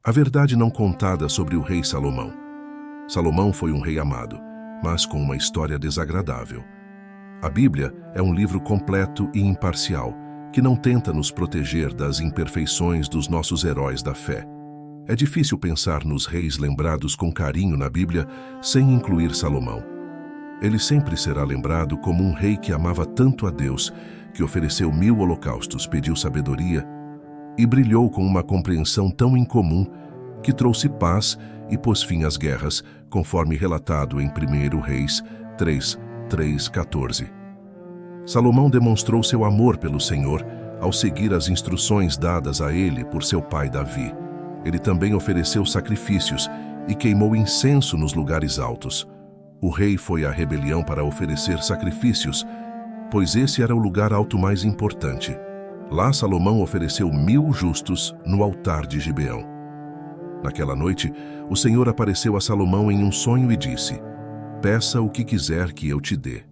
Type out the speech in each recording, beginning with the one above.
A verdade não contada sobre o rei Salomão. Salomão foi um rei amado, mas com uma história desagradável. A Bíblia é um livro completo e imparcial, que não tenta nos proteger das imperfeições dos nossos heróis da fé. É difícil pensar nos reis lembrados com carinho na Bíblia sem incluir Salomão. Ele sempre será lembrado como um rei que amava tanto a Deus, que ofereceu 1000 holocaustos, pediu sabedoria e brilhou com uma compreensão tão incomum que trouxe paz e pôs fim às guerras, conforme relatado em 1 Reis 3:14. Salomão demonstrou seu amor pelo Senhor ao seguir as instruções dadas a ele por seu pai Davi. Ele também ofereceu sacrifícios e queimou incenso nos lugares altos. O rei foi à rebelião para oferecer sacrifícios, pois esse era o lugar alto mais importante. Lá Salomão ofereceu 1000 justos no altar de Gibeão. Naquela noite, o Senhor apareceu a Salomão em um sonho e disse: "Peça o que quiser que eu te dê."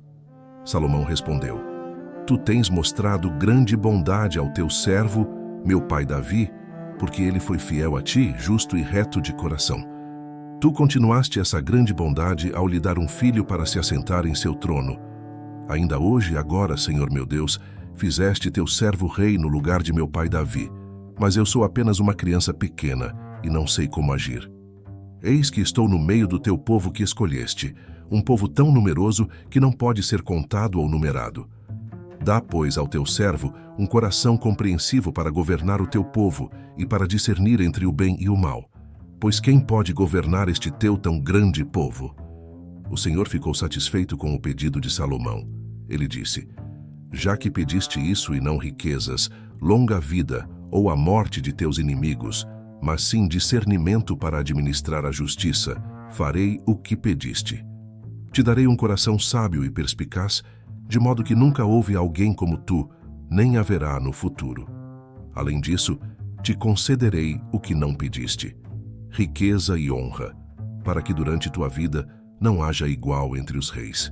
Salomão respondeu: "Tu tens mostrado grande bondade ao teu servo, meu pai Davi, porque ele foi fiel a ti, justo e reto de coração. Tu continuaste essa grande bondade ao lhe dar um filho para se assentar em seu trono. Ainda hoje, agora, Senhor meu Deus, fizeste teu servo rei no lugar de meu pai Davi, mas eu sou apenas uma criança pequena e não sei como agir. Eis que estou no meio do teu povo que escolheste, um povo tão numeroso que não pode ser contado ou numerado. Dá, pois, ao teu servo um coração compreensivo para governar o teu povo e para discernir entre o bem e o mal. Pois quem pode governar este teu tão grande povo?" O Senhor ficou satisfeito com o pedido de Salomão. Ele disse: "Já que pediste isso e não riquezas, longa vida ou a morte de teus inimigos, mas sim discernimento para administrar a justiça, farei o que pediste. Te darei um coração sábio e perspicaz, de modo que nunca houve alguém como tu, nem haverá no futuro. Além disso, te concederei o que não pediste, riqueza e honra, para que durante tua vida não haja igual entre os reis.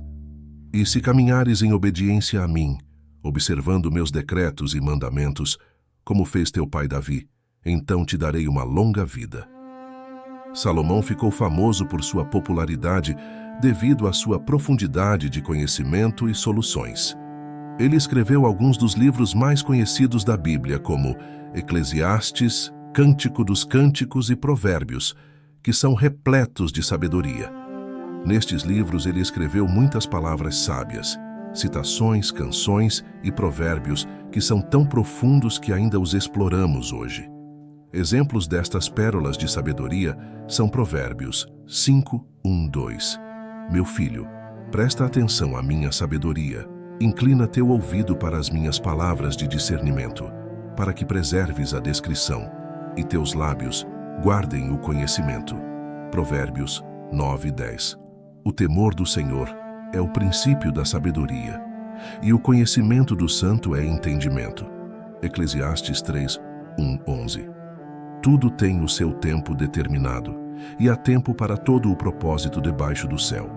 E se caminhares em obediência a mim, observando meus decretos e mandamentos, como fez teu pai Davi, então te darei uma longa vida." Salomão ficou famoso por sua popularidade devido à sua profundidade de conhecimento e soluções. Ele escreveu alguns dos livros mais conhecidos da Bíblia, como Eclesiastes, Cântico dos Cânticos e Provérbios, que são repletos de sabedoria. Nestes livros ele escreveu muitas palavras sábias, citações, canções e provérbios que são tão profundos que ainda os exploramos hoje. Exemplos destas pérolas de sabedoria são Provérbios 5:1-2. "Meu filho, presta atenção à minha sabedoria, inclina teu ouvido para as minhas palavras de discernimento, para que preserves a descrição, e teus lábios guardem o conhecimento." Provérbios 9:10. O temor do Senhor é o princípio da sabedoria, e o conhecimento do santo é entendimento. Eclesiastes 3:1-11. Tudo tem o seu tempo determinado, e há tempo para todo o propósito debaixo do céu.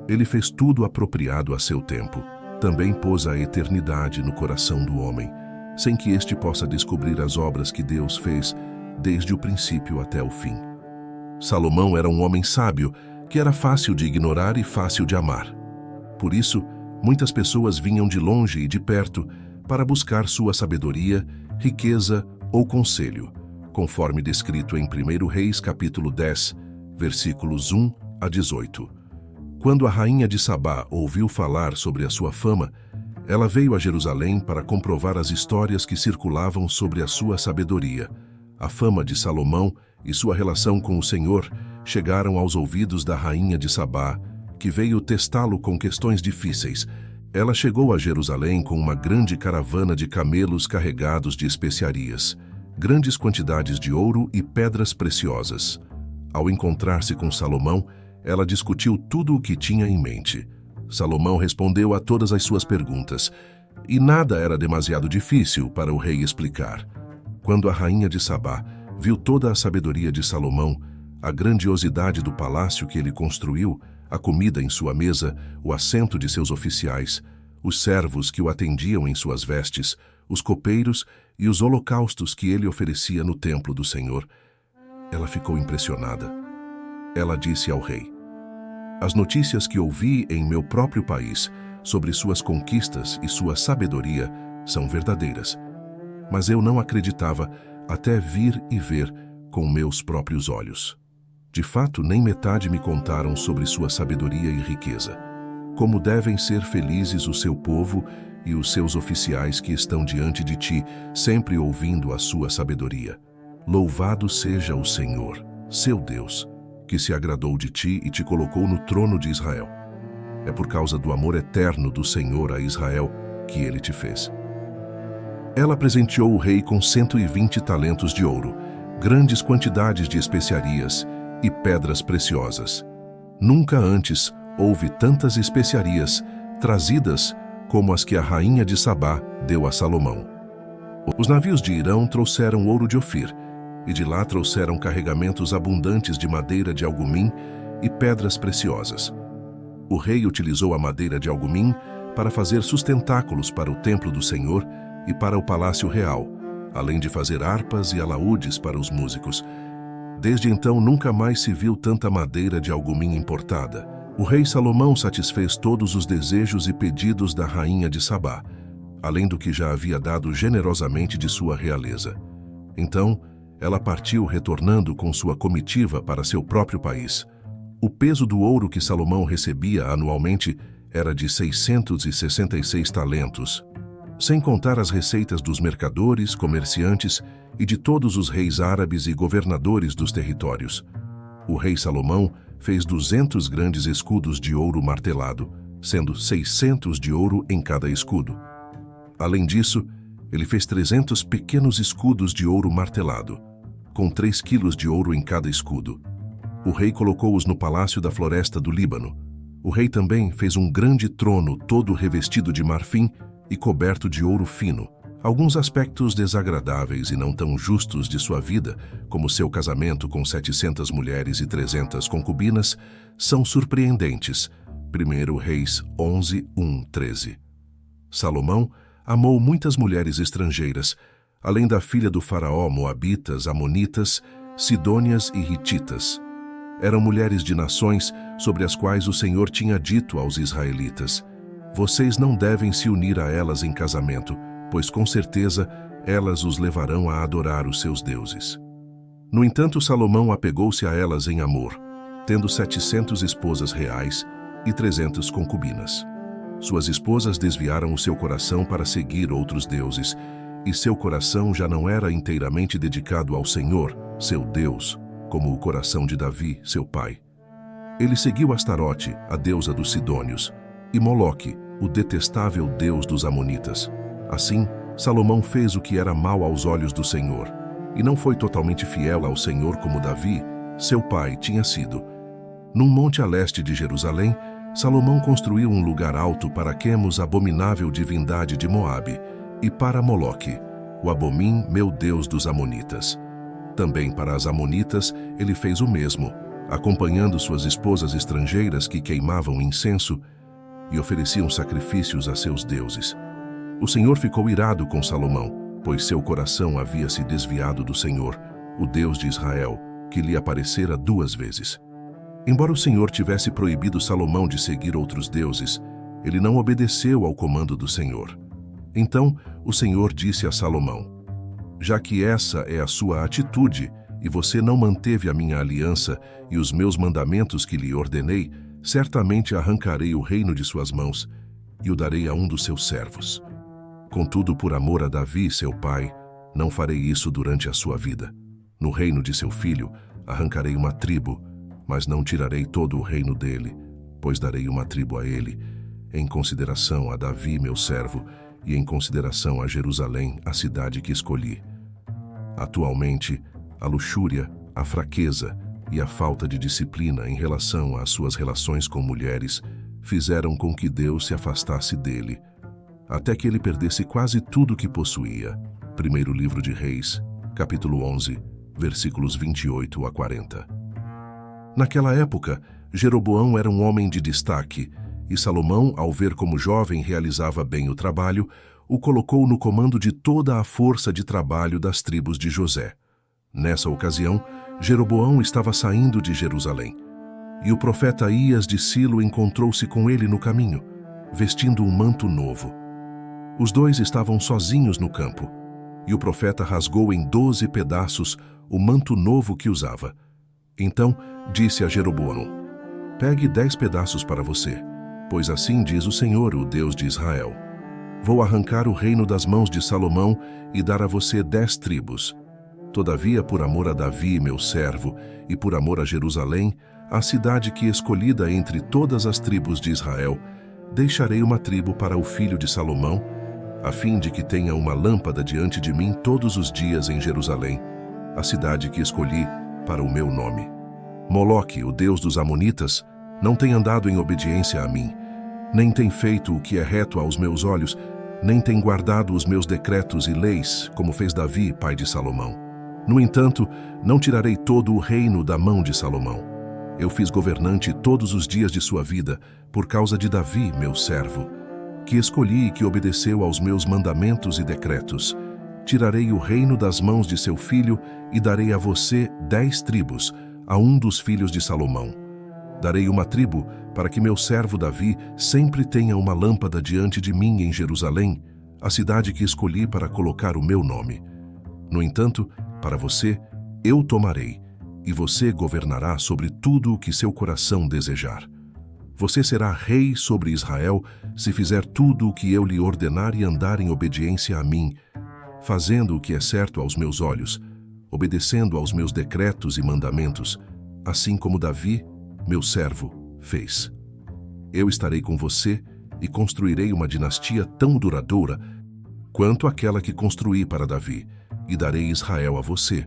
Ele fez tudo apropriado a seu tempo. Também pôs a eternidade no coração do homem, sem que este possa descobrir as obras que Deus fez desde o princípio até o fim. Salomão era um homem sábio, que era fácil de ignorar e fácil de amar. Por isso, muitas pessoas vinham de longe e de perto para buscar sua sabedoria, riqueza ou conselho, conforme descrito em 1 Reis capítulo 10, versículos 1-18. Quando a rainha de Sabá ouviu falar sobre a sua fama, ela veio a Jerusalém para comprovar as histórias que circulavam sobre a sua sabedoria. A fama de Salomão e sua relação com o Senhor chegaram aos ouvidos da rainha de Sabá, que veio testá-lo com questões difíceis. Ela chegou a Jerusalém com uma grande caravana de camelos carregados de especiarias, grandes quantidades de ouro e pedras preciosas. Ao encontrar-se com Salomão, ela discutiu tudo o que tinha em mente. Salomão respondeu a todas as suas perguntas, e nada era demasiado difícil para o rei explicar. Quando a rainha de Sabá viu toda a sabedoria de Salomão, a grandiosidade do palácio que ele construiu, a comida em sua mesa, o assento de seus oficiais, os servos que o atendiam em suas vestes, os copeiros e os holocaustos que ele oferecia no templo do Senhor, Ela ficou impressionada. Ela disse ao rei: "As notícias que ouvi em meu próprio país sobre suas conquistas e sua sabedoria são verdadeiras, mas eu não acreditava até vir e ver com meus próprios olhos. De fato, nem metade me contaram sobre sua sabedoria e riqueza. Como devem ser felizes o seu povo e os seus oficiais que estão diante de ti, sempre ouvindo a sua sabedoria. Louvado seja o Senhor, seu Deus, que se agradou de ti e te colocou no trono de Israel. É por causa do amor eterno do Senhor a Israel que ele te fez." Ela presenteou o rei com 120 talentos de ouro, grandes quantidades de especiarias e pedras preciosas. Nunca antes houve tantas especiarias trazidas como as que a rainha de Sabá deu a Salomão. Os navios de Irão trouxeram ouro de Ofir, e de lá trouxeram carregamentos abundantes de madeira de algumim e pedras preciosas. O rei utilizou a madeira de algumim para fazer sustentáculos para o templo do Senhor e para o palácio real, além de fazer harpas e alaúdes para os músicos. Desde então nunca mais se viu tanta madeira de algumim importada. O rei Salomão satisfez todos os desejos e pedidos da rainha de Sabá, além do que já havia dado generosamente de sua realeza. Então, ela partiu retornando com sua comitiva para seu próprio país. O peso do ouro que Salomão recebia anualmente era de 666 talentos, sem contar as receitas dos mercadores, comerciantes e de todos os reis árabes e governadores dos territórios. O rei Salomão fez 200 grandes escudos de ouro martelado, sendo 600 de ouro em cada escudo. Além disso, ele fez 300 pequenos escudos de ouro martelado, com 3 quilos de ouro em cada escudo. O rei colocou-os no palácio da floresta do Líbano. O rei também fez um grande trono todo revestido de marfim e coberto de ouro fino. Alguns aspectos desagradáveis e não tão justos de sua vida, como seu casamento com 700 mulheres e 300 concubinas, são surpreendentes. 1 Reis 11, 1-13. Salomão amou muitas mulheres estrangeiras, além da filha do faraó, moabitas, amonitas, sidônias e hititas. Eram mulheres de nações sobre as quais o Senhor tinha dito aos israelitas: "Vocês não devem se unir a elas em casamento, pois com certeza elas os levarão a adorar os seus deuses." No entanto, Salomão apegou-se a elas em amor, tendo 700 esposas reais e 300 concubinas. Suas esposas desviaram o seu coração para seguir outros deuses, e seu coração já não era inteiramente dedicado ao Senhor, seu Deus, como o coração de Davi, seu pai. Ele seguiu Astarote, a deusa dos Sidônios, e Moloque, o detestável deus dos Amonitas. Assim, Salomão fez o que era mal aos olhos do Senhor, e não foi totalmente fiel ao Senhor como Davi, seu pai, tinha sido. Num monte a leste de Jerusalém, Salomão construiu um lugar alto para Quemos, abominável divindade de Moabe, e para Moloque, o Abomim, meu deus dos Amonitas. Também para as Amonitas ele fez o mesmo, acompanhando suas esposas estrangeiras que queimavam incenso e ofereciam sacrifícios a seus deuses. O Senhor ficou irado com Salomão, pois seu coração havia se desviado do Senhor, o Deus de Israel, que lhe aparecera 2 vezes. Embora o Senhor tivesse proibido Salomão de seguir outros deuses, ele não obedeceu ao comando do Senhor. Então o Senhor disse a Salomão: "Já que essa é a sua atitude, e você não manteve a minha aliança e os meus mandamentos que lhe ordenei, certamente arrancarei o reino de suas mãos e o darei a um dos seus servos. Contudo, por amor a Davi, seu pai, não farei isso durante a sua vida. No reino de seu filho, arrancarei uma tribo, mas não tirarei todo o reino dele, pois darei uma tribo a ele, em consideração a Davi, meu servo, e em consideração a Jerusalém, a cidade que escolhi. Atualmente, a luxúria, a fraqueza e a falta de disciplina em relação às suas relações com mulheres fizeram com que Deus se afastasse dele, até que ele perdesse quase tudo o que possuía." 1º livro de Reis, capítulo 11, versículos 28-40. Naquela época, Jeroboão era um homem de destaque, e Salomão, ao ver como jovem realizava bem o trabalho, o colocou no comando de toda a força de trabalho das tribos de José. Nessa ocasião, Jeroboão estava saindo de Jerusalém. E o profeta Aías de Silo encontrou-se com ele no caminho, vestindo um manto novo. Os dois estavam sozinhos no campo, e o profeta rasgou em 12 pedaços o manto novo que usava. Então disse a Jeroboão: pegue 10 pedaços para você, pois assim diz o Senhor, o Deus de Israel. Vou arrancar o reino das mãos de Salomão e dar a você 10 tribos. Todavia, por amor a Davi, meu servo, e por amor a Jerusalém, a cidade que escolhida entre todas as tribos de Israel, deixarei uma tribo para o filho de Salomão, a fim de que tenha uma lâmpada diante de mim todos os dias em Jerusalém, a cidade que escolhi para o meu nome. Moloque, o deus dos amonitas, não tem andado em obediência a mim, nem tem feito o que é reto aos meus olhos, nem tem guardado os meus decretos e leis, como fez Davi, pai de Salomão. No entanto, não tirarei todo o reino da mão de Salomão. Eu fiz governante todos os dias de sua vida, por causa de Davi, meu servo, que escolhi e que obedeceu aos meus mandamentos e decretos. Tirarei o reino das mãos de seu filho e darei a você 10 tribos, a um dos filhos de Salomão. Darei uma tribo para que meu servo Davi sempre tenha uma lâmpada diante de mim em Jerusalém, a cidade que escolhi para colocar o meu nome. No entanto, para você, eu tomarei, e você governará sobre tudo o que seu coração desejar. Você será rei sobre Israel se fizer tudo o que eu lhe ordenar e andar em obediência a mim, fazendo o que é certo aos meus olhos, obedecendo aos meus decretos e mandamentos, assim como Davi, meu servo, fez. Eu estarei com você e construirei uma dinastia tão duradoura quanto aquela que construí para Davi, e darei Israel a você.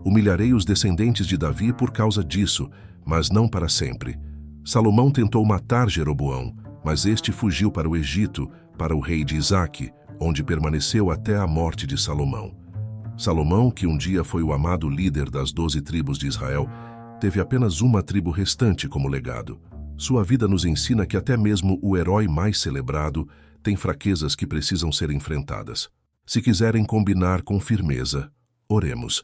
Humilharei os descendentes de Davi por causa disso, mas não para sempre. Salomão tentou matar Jeroboão, mas este fugiu para o Egito, para o rei de Isaque, onde permaneceu até a morte de Salomão. Salomão, que um dia foi o amado líder das 12 tribos de Israel, teve apenas uma tribo restante como legado. Sua vida nos ensina que até mesmo o herói mais celebrado tem fraquezas que precisam ser enfrentadas. Se quiserem combinar com firmeza, oremos.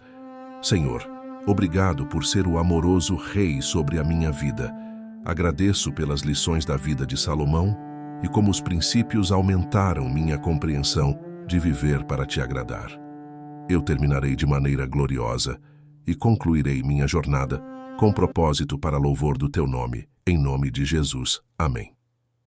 Senhor, obrigado por ser o amoroso rei sobre a minha vida. Agradeço pelas lições da vida de Salomão e como os princípios aumentaram minha compreensão de viver para te agradar. Eu terminarei de maneira gloriosa e concluirei minha jornada com propósito para louvor do teu nome, em nome de Jesus. Amém.